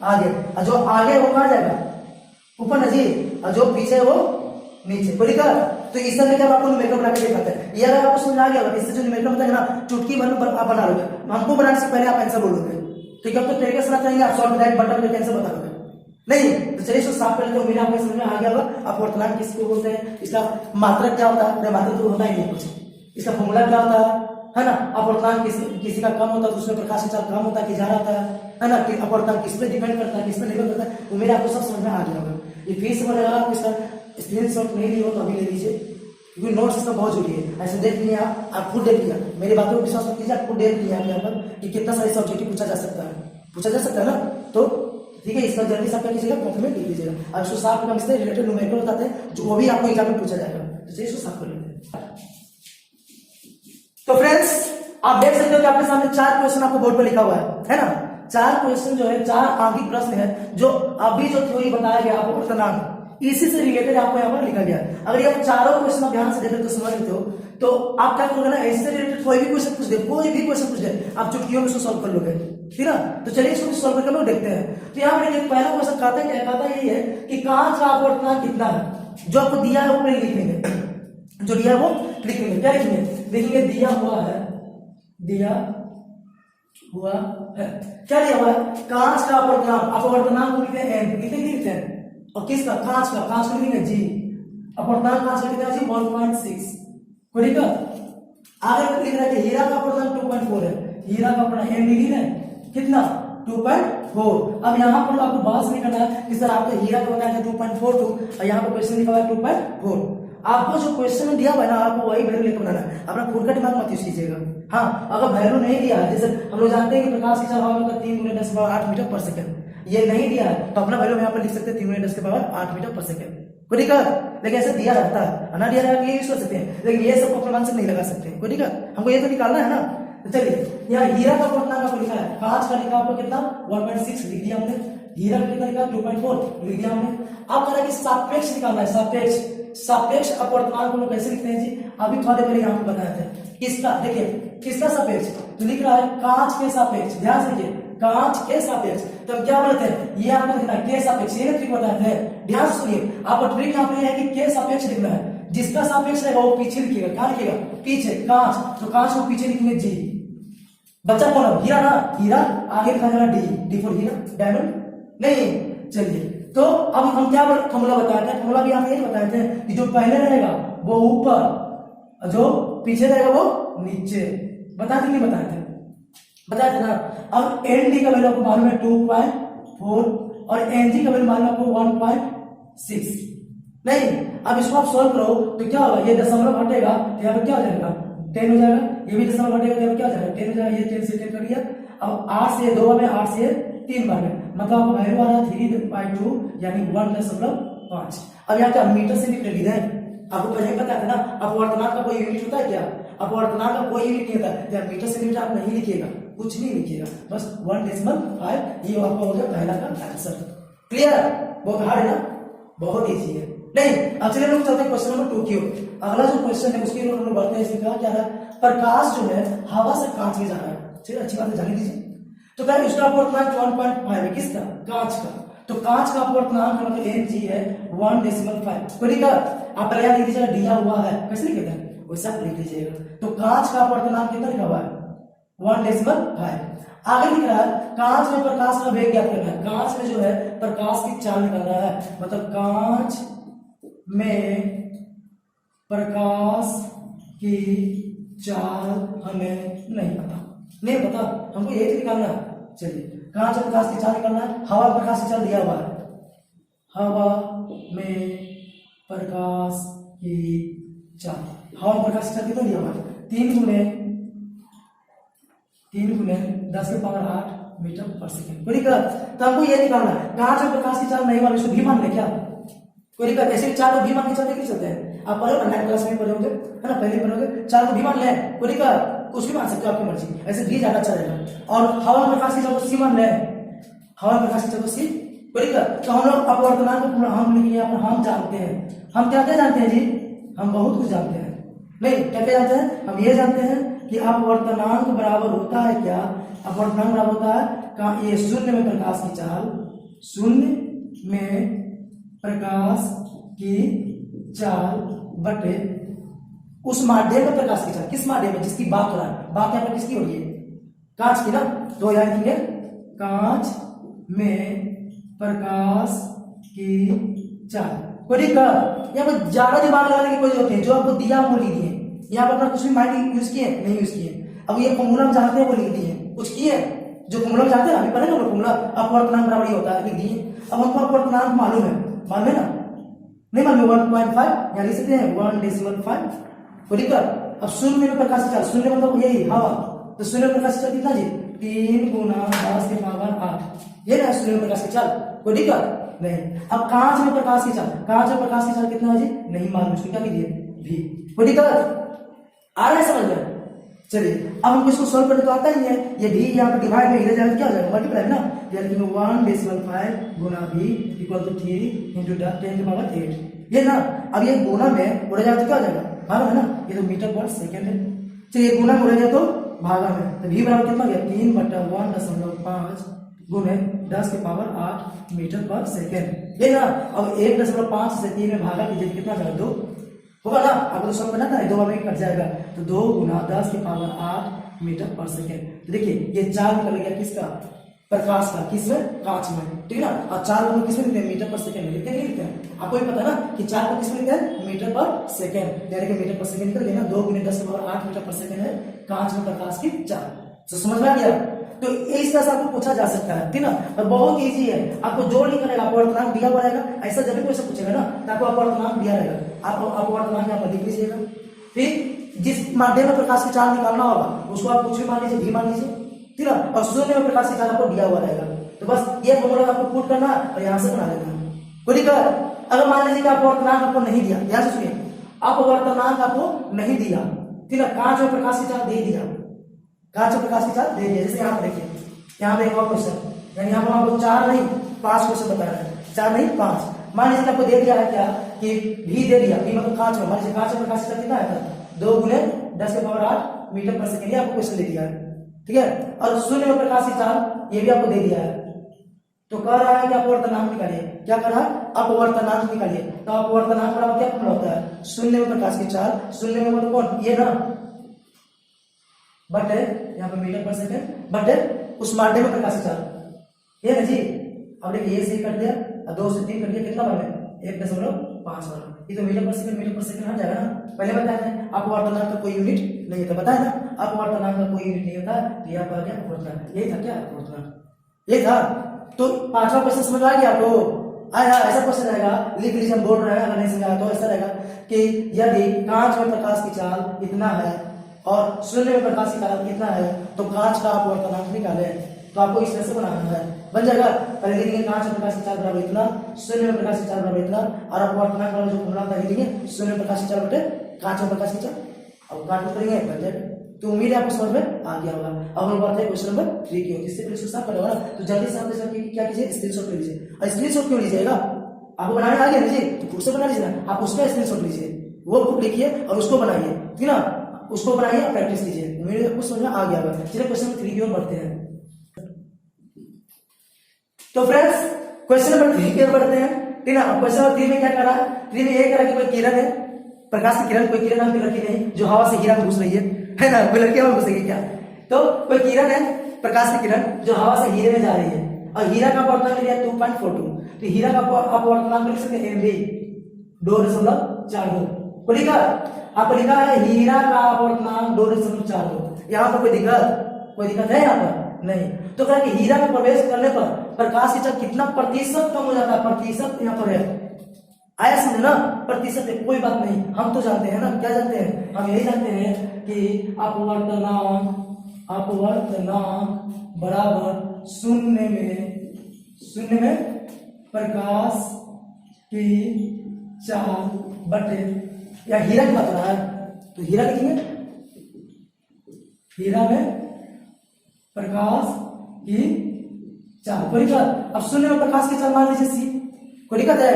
आगे, और जो आगे वो कहाँ जाएगा? ऊपर ना जी, और जो पीछे वो नीचे। कोई दिक्कत? तो इस तरह के आपको न्यूमेरिकल बना के दिखाते हैं। ये अगर आपको समझ आ गया, इससे जो न्यूमेरिकल बताएंगे ना, चुटकी भर आप बना लोगे। हमको बनाने से पहले आप आंसर बोलोगे, ठीक है? तो तरीके से चाहेंगे आप सॉल्व डायरेक्ट बटन पे आंसर बता दोगे नहीं। तो चलिए इसको साफ कर लेते हैं। मेरे आपको समझ में आ गया होगा अपवर्तनांक किसको बोलते हैं, इसका मात्रक क्या होता है? मात्रक तो होता ही नहीं कुछ। इसका फॉर्मूला क्या होता है ना? अपवर्तनांक किसी का कम होता है तो उसमें प्रकाश का चाल कम होता है कि ज्यादा होता है ना? कि अपवर्तनांक किस पे डिपेंड करता है, किस पे निर्भर करता है, वो मेरे आपको सब समझ में आ गया होगा। ये फिर से बोलेगा आपको, इसका स्क्रीनशॉट नहीं लिया हो तो अभी ले लीजिए, क्योंकि नोट्स इसका बहुत जरूरी है। ऐसे देख लिया आप खुद देख लिया, मेरी बातों को विश्वास मत कीजिए, आप खुद देख लिया यहाँ पर कि कितना सारे सब्जेक्ट पूछा जा सकता है ना। तो ठीक है, इसका जल्दी से क्या कीजिएगा, कॉपी में लिख लीजिएगा। और इसको साफ करना इससे रिलेटेड न्यूमेरिकल बताते हैं जो वो भी आपको एग्जाम में पूछा जाएगा। तो चलिए इसको साफ कर लेते हैं। तो फ्रेंड्स आप देख सकते हो कि आपके सामने 4 क्वेश्चन आपको बोर्ड पर लिखा हुआ है ना? 4 क्वेश्चन जो है 4 आंगिक प्रश्न है, जो अभी जो थ्योरी बताया गया आपको अपवर्तनांक, इसी से रिलेटेड आपको यहाँ पर लिखा गया है। अगर ये आप चारों क्वेश्चन ध्यान से देखते तो समझ लेते हो, तो आप क्या करोगे ना, इससे रिलेटेड कोई भी क्वेश्चन पूछ दे, कोई भी क्वेश्चन पूछ दे, आप चुटकियों में इसको सॉल्व कर लोगे, ठीक है? तो चलिए इसको सॉल्व करके लोग देखते हैं। तो यहाँ पर पहला क्वेश्चन कहता यही है कि कांच का अपवर्तनांक कितना है। जो आपको दिया है वो लिख लेंगे, जो दिया है वो लिख लेंगे। क्या लिखेंगे? लिखेंगे दिया हुआ है, क्या दिया हुआ है? कांच का अपवर्तनांक को लिखते हैं एन, लिखते हैं। और किसका? कांच को लिखेंगे जी। अपवर्तनांक कांच का कितना है जी? 1.6। कोई दिक्कत? आगे लिख रहा है कि हीरा का अपवर्तनांक 2.4 है। हीरा का अपना एन लिख है कितना? 2.4। अब यहाँ पर आपको बात नहीं करना है कि सर आपको हीरा का बताया था 2.42 और यहाँ पर क्वेश्चन लिखा हुआ है 2.4। आपको जो क्वेश्चन दिया हुआ है ना, आपको वही वैल्यू लेकर बनाना है। अपना खुद का दिमाग मत यूज कीजिएगा। हाँ, अगर वैल्यू नहीं दिया है, जैसे हम लोग जानते हैं कि प्रकाश की चाल होगा 3 × 10⁸ मीटर पर सेकंड, ये नहीं दिया है तो अपना वैल्यू यहाँ पर लिख सकते हैं 3 × 10⁸ मीटर पर सेकंड। कोई दिक्कत? लेकिन ऐसे दिया रहता है ना, दिया रहेगा ये यूज कर सकते हैं, लेकिन ये सब अपने मन से नहीं लगा सकते। कोई दिक्कत? हमको ये तो निकालना है ना। तो चलिए यहाँ हीरा का अपवर्तनांक आपको लिखा है, कांच का लिखा आपको कितना? 1.6 लिख दिया हमने। हीरा का कितना लिखा? 2.4 लिख दिया हमने। अब कह रहा है कि सापेक्ष निकालना है। सापेक्ष अपवर्तनांक को लोग कैसे लिखते हैं जी? अभी थोड़ी देर पहले यहाँ पे बताया था। किसका? देखिए किसका सापेक्ष तो लिख रहा है कांच के सापेक्ष। ध्यान से देखिए, कांच के सापेक्ष। तो हम क्या बोलते हैं? ये आपको लिखना है के सापेक्ष, ये ट्रिक बताते हैं। ध्यान से सुनिए, आपका ट्रिक यहाँ पे है कि के सापेक्ष लिखना है। जिसका सापेक्ष रहेगा वो पीछे लिखिएगा। क्या लिखिएगा? पीछे। कांच, तो कांच को पीछे लिखेंगे जी। बच्चा कौन है? हीरा ना, हीरा। आगे लिखा जाएगा डी, डी फॉर हीरा, डायमंड नहीं। चलिए, तो अब हम क्या फॉर्मूला बताए थे? फॉर्मूला भी हम यही बताए थे कि जो पहले रहेगा वो ऊपर, जो पीछे रहेगा वो नीचे। बताए थे नहीं बताए थे? बताया था ना। अब एन डी का वैल्यू आपको मालूम है 2.4 और एन जी का वैल्यू मालूम है आपको 1.6। नहीं, अब इसको आप सॉल्व करो तो क्या होगा? ये दशमलव हटेगा तो यहाँ पे क्या हो जाएगा? 10 हो जाएगा। ये भी दशमलव हटेगा तो यहाँ पे क्या हो जाएगा? 10 हो जाएगा। ये 10 से 10 कर दिया। अब 8 से 2 में, 8 से 3 बार में, मतलब आपको वैल्यू आ रहा है 3/2 यानी 1.5। अब यहाँ क्या मीटर से लिख लीजिए? आपको पहले पता है ना, अपवर्तनांक का कोई यूनिट होता है क्या? अपवर्तनांक का कोई यूनिट नहीं होता है। मीटर से मीटर आप नहीं लिखिएगा, कुछ नहीं लिखिएगा, बस 1.5। ये आपका हो गया पहला का आंसर। क्लियर? बहुत हार्ड है ना, बहुत इजी है। नहीं, अब चलिए लोग चलते हैं क्वेश्चन नंबर 2 की ओर। अगला जो क्वेश्चन है उसके हम लोग बढ़ते हैं। इसमें कहा क्या है? प्रकाश जो है हवा से कांच में जा रहा है। चलिए, अच्छी बात है, जाने दीजिए। तो क्या इसका अपवर्तनांक 1.5 है? किसका? कांच का। तो कांच का अपवर्तनांक मतलब एन जी है 1.5। कोई दिक्कत? आप पहले लिख दीजिएगा, दिया हुआ है, कैसे लिखेगा वैसा आप लिख लीजिएगा। तो कांच का अपवर्तनांक कितना लिखा हुआ है? 1.5। आगे लिख रहा है कांच में प्रकाश का वेग ज्ञात करना है। कांच में जो है प्रकाश की चाल निकालना है, मतलब कांच में प्रकाश की चाल हमें नहीं पता, हमको यही तो निकालना है। चलिए, कांच में प्रकाश की चाल निकालना है। हवा में प्रकाश की चाल दिया हुआ है, हवा में प्रकाश की चाल, हवा में प्रकाश की चाल कितना दिया हुआ है? 3 गुने 10 के पावर 8 मीटर पर सेकेंड। कोई दिक्कत? तो हमको ये निकालना है। कांच में प्रकाश की चाल नहीं मालूम, इसको भी मान ले क्या? कोई दिक्कत? ऐसे चाल को भी मान के चलते नहीं चलते हैं। आप पढ़ो ना, 9th क्लास में पढ़ोगे है ना, पहले पढ़ोगे। चाल को भी मान ले, कोई दिक्कत? कुछ भी मान सकते हो, आपकी मर्जी। ऐसे भी ज्यादा अच्छा रहेगा। और हवा में प्रकाश की चाल को सी मान ले, हवा में प्रकाश की चाल को सी। कोई दिक्कत? तो हम लोग अपवर्तनांक को हम लिखेंगे, हम जानते हैं। हम क्या क्या जानते हैं जी? हम बहुत कुछ जानते हैं। नहीं, क्या क्या जानते हैं? हम ये जानते हैं कि अपवर्तनांक बराबर होता है क्या? अपवर्तनांक बराबर होता है ये शून्य में प्रकाश की चाल, शून्य में प्रकाश की चाल बटे उस माध्यम में प्रकाश की चाल। किस माध्यम में? जिसकी बात हो रहा है। बात यहाँ पर किसकी हो रही है? कांच की ना। तो याद रखिए, कांच में प्रकाश की चाल। कोई दिक्कत? यहाँ पर ज्यादा दिमाग लगाने की कोई जरूरत नहीं। जो आपको दिया वो लिख दिए, यहाँ पर अपना कुछ भी माइंड यूज किए नहीं यूज किए। अब ये फॉर्मूला हम जानते हैं वो लिख दिए, कुछ किए जो फॉर्मूला जानते हैं अभी पढ़ेंगे वो फॉर्मूला। अपवर्तनांक बराबर ही होता है, लिख दिए। अब हमको अपवर्तनांक मालूम है ना? नहीं मालूम? 1.5 यहाँ लिख सकते हैं 1.5। कोई दिक्कत? अब शून्य में प्रकाश की चाल, शून्य मतलब यही हवा, तो शून्य में प्रकाश की चाल कितना जी? 3 गुना 10 के पावर 8। ये ना शून्य में प्रकाश की चाल। कोई दिक्कत नहीं। अब कांच में प्रकाश की चाल, कांच में प्रकाश की चाल कितना है जी? नहीं मालूम, उसको क्या कीजिए? भी। कोई दिक्कत? आ रहा है समझ में? चलिए, अब हमको इसको सॉल्व करने तो आता ही है। ये भी यहाँ पर डिवाइड में इधर जाएगा, क्या हो जाएगा? मल्टीप्लाई ना। यानी 1.5 गुना भी इक्वल टू 3 इंटू 10 के पावर 8। ये ना, अब ये गुना में उड़ा जाए तो क्या हो जाएगा? भागा है ना। ये तो मीटर पर सेकेंड है। चलिए, गुना में उड़ा जाए तो भागा में, तो भी बराबर कितना गया? 3/1.5 गुने 10 के पावर 8 मीटर पर सेकेंड। ये ना, अब 1.5 से 3 में भागा कीजिए, कितना जाएगा? 2 होगा ना। आपको तो सब करना था, 2 में कट जाएगा, तो 2 गुना 10 के पावर 8 मीटर पर सेकेंड। तो देखिए, ये चाल निकल गया किसका? प्रकाश का। किसमें? कांच में, ठीक है ना। और चाल को किसमें लिखते हैं? मीटर पर सेकेंड में लिखते हैं, नहीं लिखते हैं? आपको भी पता है ना कि चाल को किसमें लिखते हैं? मीटर पर सेकेंड, यानी कि मीटर पर सेकेंड निकल गया ना। 2 गुने 10 के पावर 8 मीटर पर सेकेंड है कांच में प्रकाश की चाल। तो समझ में आ गया? तो इस तरह से आपको पूछा जा सकता है, ठीक ना। और बहुत इजी है, आपको जोड़ नहीं करेगा, अपवर्तनांक दिया हुआ रहेगा। ऐसा जब भी कोई से पूछेगा ना, तो आपको अपवर्तनांक दिया रहेगा, आप अपवर्तनांक यहाँ पर लिख लीजिएगा। फिर जिस माध्यम में प्रकाश की चाल निकालना होगा उसको आप कुछ भी मान लीजिए, भी मान लीजिए, ठीक है। और शून्य में प्रकाश की चाल आपको दिया हुआ रहेगा। तो बस ये फॉर्मूला आपको पुट करना है और यहाँ से बना लेना है। कोई दिक्कत? अगर मान लीजिए कि अपवर्तनांक आपको नहीं दिया, ध्यान से सुनिए, अपवर्तनांक आपको नहीं दिया, ठीक है। कांच में प्रकाश की चाल दे दिया, कांच में प्रकाश की चाल दे दिया। जैसे यहाँ पर देखिए, यहाँ पे एक और क्वेश्चन, यानी यहाँ पर आपको 4 नहीं 5 क्वेश्चन बता रहा है, 4 नहीं 5। मान लीजिए आपको दे दिया है क्या कि भी दे दिया, भी मतलब कांच में, मान लीजिए कांच में प्रकाश की चाल कितना आया था? 2 गुने 10 के पावर 8 मीटर पर सेकेंड, ये आपको क्वेश्चन दे दिया है, ठीक है। और शून्य में प्रकाश की चाल ये भी आपको दे दिया है। तो कह रहा है कि अपवर्तनांक निकालिए। क्या कर रहा है? अपवर्तनांक निकालिए। तो अपवर्तनांक बराबर क्या फॉर्मूला होता है? शून्य में प्रकाश की चाल, शून्य में मतलब कौन? ये ना, बटे यहाँ पे मीटर पर सेकंड बटे उस माध्यम में प्रकाश की चाल, ये ना जी। अब देखिए ये से कट दिया और 2 से 3 कट दिया, कितना बन गया 1.5 बना। ये तो मीटर पर सेकंड हट जाएगा ना। पहले बताया था अपवर्तनांक का कोई यूनिट नहीं होता, बताया ना अपवर्तनांक का कोई यूनिट नहीं होता, तो यहाँ पर आ गया अपवर्तनांक। यही था क्या अपवर्तनांक, ये था। तो 5वां क्वेश्चन समझ आ गया आपको? आया ऐसा क्वेश्चन रहेगा, लिख लीजिए, हम बोल रहे हैं, अगर नहीं समझ आया तो ऐसा रहेगा कि यदि कांच में प्रकाश की चाल इतना है और शून्य में प्रकाश की चाल इतना है तो कांच का अपवर्तनांक निकाले। तो आपको इस तरह से बनाना है, बन जाएगा। पहले लिखेंगे कांच में प्रकाश की चाल बराबर इतना, शून्य में प्रकाश की चाल बराबर इतना, और अपवर्तनांक वाला जो फॉर्मूला था लिखेंगे शून्य में प्रकाश की चाल बटे कांच में प्रकाश की चाल। अब काट करेंगे, बन जाएगा। तो उम्मीद है आपको समझ में आ गया होगा। अब हम बढ़ते हैं क्वेश्चन नंबर 3 की ओर। इससे पहले इसको साफ कर लो ना, तो जल्दी से आप क्या कीजिए, स्क्रीनशॉट ले लीजिए। और स्क्रीनशॉट क्यों लीजिएगा, आपको बनाने आ गया ना जी, तो खुद से बना लीजिए ना। आप उसका स्क्रीनशॉट लीजिए, वो बुक लिखिए और उसको बनाइए, ठीक ना, उसको बनाइए और प्रैक्टिस कीजिए। उम्मीद है आपको समझ में आ गया होगा। चलिए क्वेश्चन नंबर 3 की ओर बढ़ते हैं। तो फ्रेंड्स क्वेश्चन नंबर 3 की ओर बढ़ते हैं, ठीक ना। क्वेश्चन नंबर 3 में क्या करा, 3 में ये करा कि कोई किरण है, प्रकाश की किरण, कोई किरण नाम की लड़की नहीं जो हवा से हीरा में घुस रही है ना, कोई लड़की हवा में घुसेगी क्या? तो कोई किरण है, प्रकाश की किरण जो हवा से हीरे में जा रही है, और हीरा का अपवर्तनांक लिया 2.42, तो हीरा का अपवर्तनांक लिख सकते हैं MB 2.42। को लिखा, आपको लिखा है हीरा का अपवर्तनांक 2.42। यहाँ पर कोई दिक्कत है यहाँ पर? नहीं। तो कहा कि हीरा में प्रवेश करने पर प्रकाश की चाल कितना प्रतिशत कम हो जाता है, प्रतिशत यहाँ पर है, आया समझ ना, प्रतिशत है, कोई बात नहीं, हम तो जानते हैं ना, क्या जानते हैं, हम यही जानते हैं कि अपवर्तनांक बराबर शून्य में प्रकाश की चाल बटे, या हीरा की बात हो रहा है तो हीरा लिखेंगे, हीरा में प्रकाश की चाल। कोई दिक्कत? अब शून्य में प्रकाश की चाल मान लीजिए C, कोई दिक्कत है?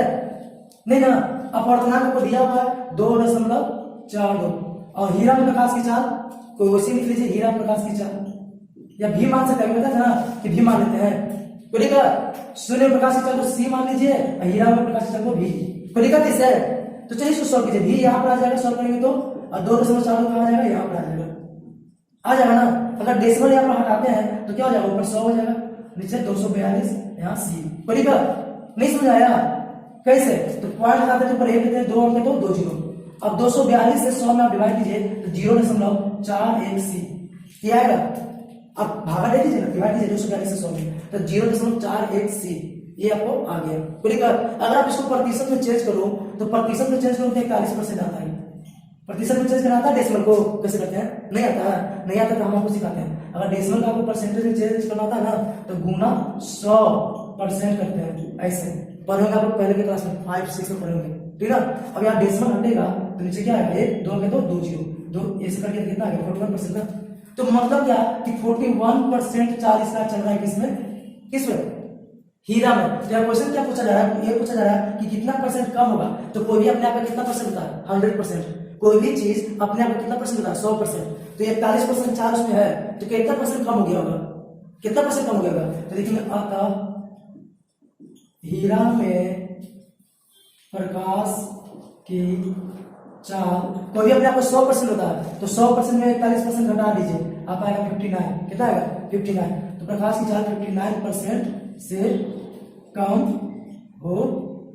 नहीं ना। अपवर्तनांक को दिया हुआ है 2.42, और हीरा में प्रकाश की चाल कोई वैसे लिख लीजिए, हीरा में प्रकाश की चाल, या भी मान सकते हैं, था ना कि भी मान लेते हैं। कोई दिक्कत? शून्य में प्रकाश की चाल को C मान लीजिए, और हीरा में प्रकाश की चाल को भी। कोई दिक्कत इससे? तो चलिए इसको सॉल्व कीजिए, भी यहाँ पर आ जाएगा सॉल्व करेंगे तो, और 2.42 कहाँ आ जाएगा, यहाँ पर आ जाएगा ना। अगर डेसिमल यहाँ पर हटाते हैं तो क्या हो जाएगा, ऊपर 100 हो जाएगा, नीचे 242, यहाँ C। कोई दिक्कत? नहीं समझ आया? कैसे? तो पॉइंट हटाते हैं तो ऊपर 1 लेते हैं, 2 अंक तो 2 जीरो। अब 242 से 100 में आप डिवाइड कीजिए तो 0.41C ये आएगा। अब भागा दे दीजिए ना, डिवाइड कीजिए 242 से 100 में तो 0.41C ये आपको आ गया। कोई दिक्कत? अगर आप इसको प्रतिशत में चेंज करो तो प्रतिशत में चेंज करो तो 41% आता है। प्रतिशत में चेंज करना आता है डेसिमल को? कैसे करते हैं? नहीं आता है, नहीं आता तो हम आपको सिखाते हैं। अगर डेसिमल का आपको परसेंटेज में चेंज करना आता है ना तो गुना 100% करते हैं, ऐसे पढ़ेंगे आप लोग पहले के क्लास में 5, 6 में पढ़ेंगे, ठीक है। अब यहाँ डेसिमल हटेगा तो नीचे क्या आएगा, 1, 2 के तो 2 जीरो, 2 ऐसे करके कितना आ गया 41% का। तो मतलब क्या कि 41% चाल इसका चल रहा है किसमें? हीरा में। तो क्वेश्चन क्या पूछा जा रहा है, ये पूछा जा रहा है कि कितना परसेंट कम होगा। तो कोई भी अपने आप में कितना परसेंट होता है, 100%। कोई भी चीज अपने आप में कितना परसेंट होता है, 100%। तो 41% चार्ज उसमें है तो कितना परसेंट कम हो गया होगा, कितना परसेंट कम हो गया होगा? तो देखिए अतः हीरा में प्रकाश की चाल, कोई भी अपने आप को 100% होता है तो 100% में 41% घटा दीजिए, आप आएगा 59। कितना आएगा? 59। तो प्रकाश की चाल 59% से कम हो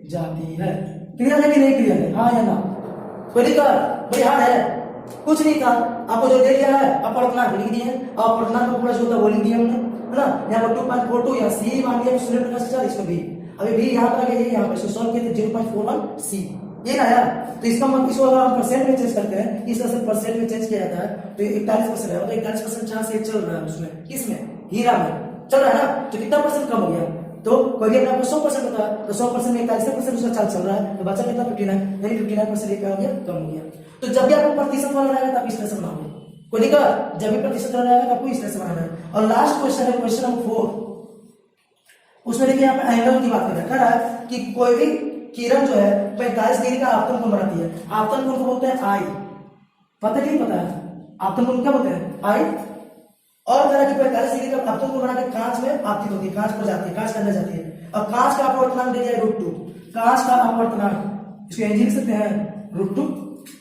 जाती है। क्लियर है कि नहीं क्लियर है? हाँ या ना? कोई दिक्कत? कोई हार्ड है? कुछ नहीं था, आपको जो दे दिया है अपवर्तनांक लिख दिए, अपवर्तनांक का पूरा जो होता है वो लिख दिया हमने, है ना। यहाँ पर 2.42 या C मान लिया, शून्य प्रकाश की चाल, इसको भी अभी भी यहाँ पर आ गया, यहाँ पर इसको सॉल्व किए थे 0.41C ये ना यार। तो इसका मतलब इसको अगर हम परसेंट में चेंज करते हैं, इस तरह से परसेंट में चेंज किया जाता है तो 41% है, तो 41% चांस ये चल रहा है उसमें, किसमें? हीरा में चल रहा है ना। तो कितना परसेंट कम हो गया? तो कोई भी अपने 100% होता है तो 100% में 41% उसका चाल चल रहा है तो बचा कितना? 59, यानी 59% ये क्या हो गया? कम हो गया। तो जब भी आपको प्रतिशत वाला रहेगा तब इस तरह से बनाओगे, कोई दिक्कत? जब भी प्रतिशत वाला रहेगा आपको इस तरह से बनाना है। और लास्ट क्वेश्चन है क्वेश्चन नंबर 4, उसमें देखिए यहाँ पे एंगल की बात कर रहा है कि कोई भी किरण जो है 45 डिग्री का आपतन कोण बनाती है। आपतन कोण को बोलते हैं आई, पता नहीं पता है आपतन कोण क्या बोलते हैं? आई। और तरह की 45 डिग्री का आपतन कोण बना के कांच में आपतित होती है, कांच पर जाती है, कांच के अंदर जाती है, और कांच का अपवर्तनांक दे दिया √2। कांच का अपवर्तनांक इसको एनजी लिख सकते हैं √2,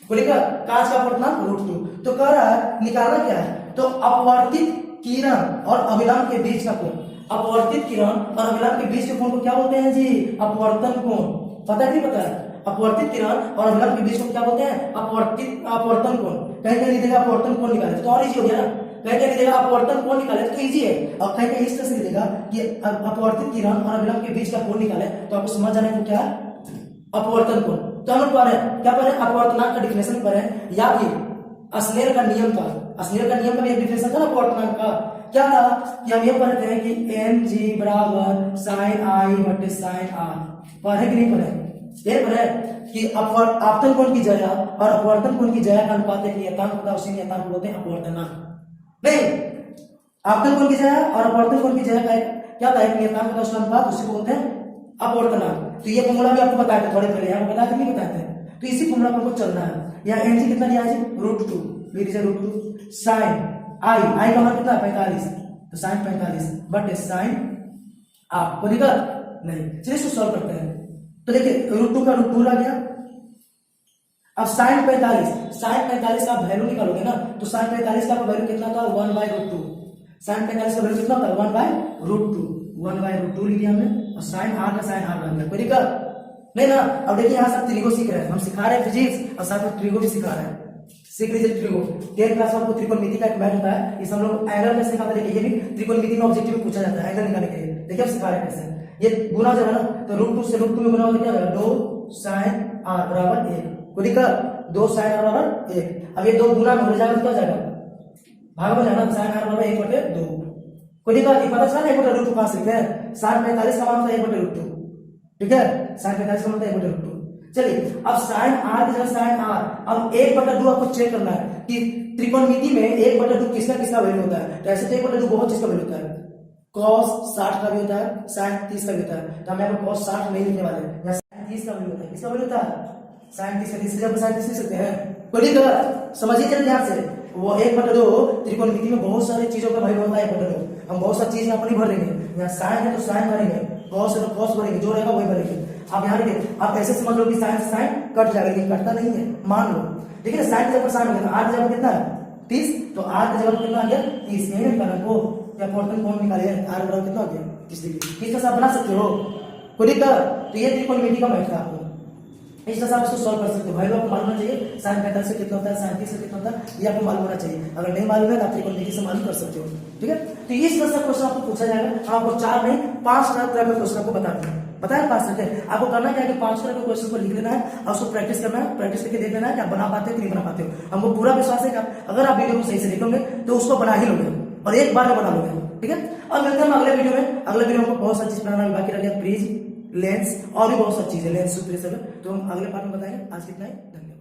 बोलेगा कांच का अपवर्तनांक √2। तो कह रहा है निकालना क्या है, तो अपवर्तित किरण और अभिलंब के बीच का कोण, अपवर्तित किरण और अभिलंब के बीच के कोण को क्या बोलते हैं जी? अपवर्तन कोण। पता है नहीं पता है? अपवर्तित किरण और अभिलंब के बीच को क्या बोलते हैं? अपवर्तन कोण। कहीं कहीं लिखेगा अपवर्तन कोण निकाले तो और इजी हो गया ना, कहीं कहीं लिखेगा अपवर्तन कोण निकाले तो इजी है, और कहीं कहीं इस तरह से लिखेगा कि अपवर्तित किरण और अभिलंब के बीच का कोण निकाले तो आपको समझ जाना है क्या अपवर्तन कोण। तो हम लोग पढ़ रहे हैं क्या? पढ़ रहे हैं अपवर्तनांक का डिफिनेशन पढ़ रहे हैं, या फिर स्नेल का नियम का, स्नेल का नियम का भी एक डिफिनेशन था ना अपवर्तनांक का। क्या था कि हम ये पढ़ते हैं कि एम जी बराबर साइन आई बटे साइन आर। पढ़े कि नहीं पढ़े? ये पढ़े कि आपतन कोण की जया और अपवर्तन कोण की जया का अनुपात एक नियतांक होता है, उसी नियतांक को बोलते हैं अपवर्तनांक। नहीं, आपतन कोण की जया और अपवर्तन कोण की जया का क्या होता है? एक नियतांक होता है, उसका अनुपात, उसी को बोलते हैं अपवर्तनांक। तो ये फॉर्मूला भी आपको बताया था थोड़े पहले, यहाँ बताया नहीं बताते हैं, तो इसी फॉर्मूला पर हमको चलना है। यहाँ एम जी कितना दिया है? √2 √2 साइन आई का मान कितना? 45, तो साइन 45 बटे साइन आपको दिक्कत नहीं। चलिए इसको सॉल्व करते हैं। तो देखिए √2 का √2 आ गया। अब साइन 45 का वैल्यू निकालोगे ना, तो साइन 45 का वैल्यू कितना था? 1/√2। साइन 45 का वैल्यू कितना था? 1/√2 लिख दिया हमने, और साइन आर का साइन आर बन गया। कोई दिक्कत नहीं ना? अब देखिए यहाँ सब त्रिगो सीख रहे हैं, हम सिखा रहे हैं फिजिक्स और साथ में त्रिगो भी सिखा रहे हैं। सीख लीजिए त्रिगो। 10th क्लास में आपको त्रिकोणमिति का एक मैथ होता है, इस हम लोग एंगल में सिखाते हैं। देखिए ये भी त्रिकोणमिति में ऑब्जेक्टिव में पूछा जाता है एंगल निकालने के लिए। देखिए अब सिखा रहे हैं कैसे। ये गुना जब है ना, तो √2 से √2 में गुना होगा क्या होगा? 2 साइन आर बराबर 1। कोई दिक्कत? 2 साइन आर बराबर 1। अब ये 2 गुना में हो जाएगा तो क्या हो जाएगा? भाग में जाना, साइन आर बराबर 1/2। कोई दिक्कत नहीं? पता चला 1/√2 कहां से लिखते हैं? साइन 45 का मान होता है 1/√2। ठीक है, साइन 45 का मान होता है 1/√2। चलिए अब साइन आर की जगह साइन आर, अब 1/2 आपको चेक करना है कि त्रिकोणमिति में 1/2 किसका किसका वैल्यू होता है। तो ऐसे तो 1/2 बहुत चीज का वैल्यू होता है, cos 60 का भी होता है, sin 30 का भी होता है। तो हम यहाँ पर cos 60 नहीं लिखने वाले, यहाँ sin 30 का वैल्यू होता है। किसका वैल्यू होता है? sin 30 का। तीसरी जगह sin 30 लिख सकते हैं। कोई दिक्कत? समझिए जरा ध्यान से। वो 1/2 त्रिकोणमिति में बहुत सारी चीजों का वैल्यू होता है 1/2। हम बहुत सारी चीज यहाँ पर नहीं भरेंगे, यहाँ sin है तो sin भरेंगे, cos है तो cos भरेंगे, जो रहेगा वही भरेंगे। आप यहाँ देखिए, आप ऐसे समझ लो कि sin से sin कट जाएगा, लेकिन कटता नहीं है, मान लो। देखिए sin की जगह sin हो गया, r की जगह कितना है? 30, तो r की जगह कितना आ गया? 30। यही निकाला को या अपवर्तन कोण निकालिए, r बराबर कितना हो गया? 30 डिग्री। किस तरह से आप बना सकते हो? कोई दिक्कत? तो ये त्रिकोणमिति का मैथ है आपको, इस तरह से आप इसको सॉल्व कर सकते हो। भाई आपको मालूम होना चाहिए साइन 45 से कितना होता है, साइन 30 से कितना होता है, ये आपको मालूम होना चाहिए। अगर नहीं मालूम है तो आप त्रिकोणमिति से मालूम कर सकते हो। ठीक है, तो इस तरह से क्वेश्चन आपको पूछा जाएगा। आपको 4 नहीं 5 तरह के क्वेश्चन आपको बता दूं, बताया 5 तरह के। आपको करना क्या है कि 5 तरह के क्वेश्चन को लिख लेना है और उसको प्रैक्टिस करना है। प्रैक्टिस करके देख लेना है कि आप बना पाते हो कि नहीं बना पाते हो। हमको पूरा विश्वास है कि अगर आप वीडियो को सही से देखोगे तो उसको बना ही लोगे और एक बार में बना लोगे। ठीक है, और मिलते हैं हम अगले वीडियो में। अगले वीडियो में बहुत सारी चीज बनाना बाकी रह गया, प्रिज्म, लेंस और भी बहुत सारी चीजें, लेंस सूत्र सब, तो हम अगले पार्ट में बताएंगे। आज कितना है, धन्यवाद।